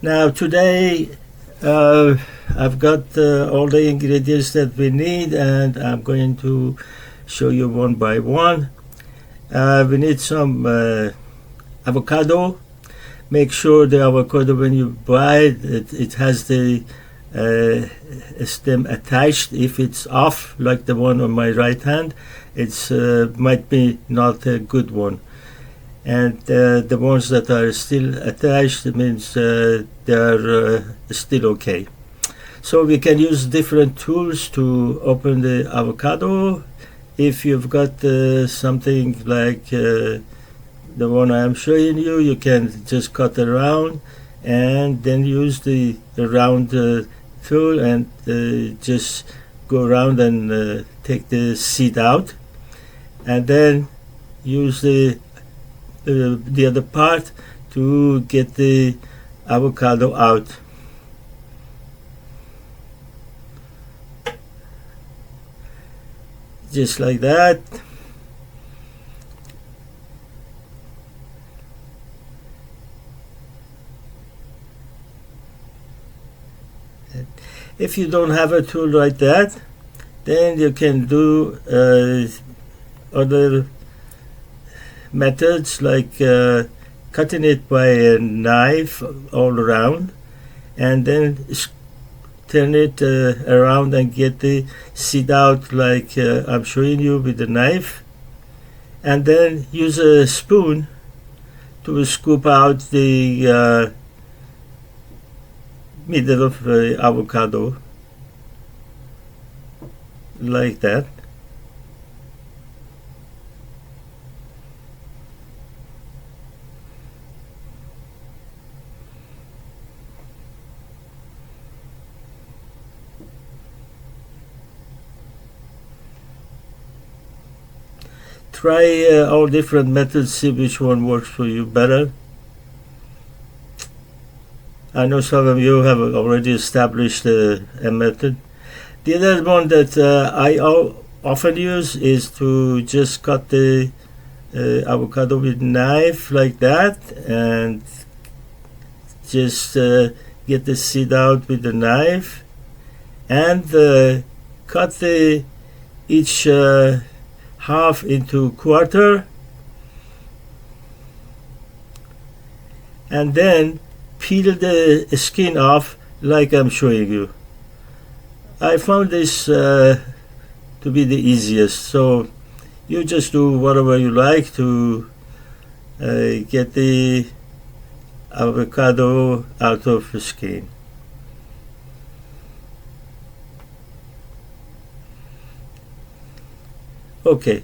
Now today I've got all the ingredients that we need, and I'm going to show you one by one. We need some avocado. Make sure the avocado, when you buy it, it has the stem attached. If it's off, like the one on my right hand, it's might be not a good one. And the ones that are still attached, it means they are still okay. So we can use different tools to open the avocado. If you've got something like the one I'm showing you, you can just cut around and then use the round tool and just go around and take the seed out, and then use the other part to get the avocado out. Just like that. If you don't have a tool like that, then you can do other methods, like cutting it by a knife all around, and then turn it around and get the seed out, like I'm showing you with the knife, and then use a spoon to scoop out the middle of the avocado, like that. Try all different methods, see which one works for you better. I know some of you have already established a method. The other one that I often use is to just cut the avocado with a knife like that, and just get the seed out with the knife, and cut each half into quarter, and then peel the skin off like I'm showing you. I found this to be the easiest, so you just do whatever you like to get the avocado out of the skin. Okay,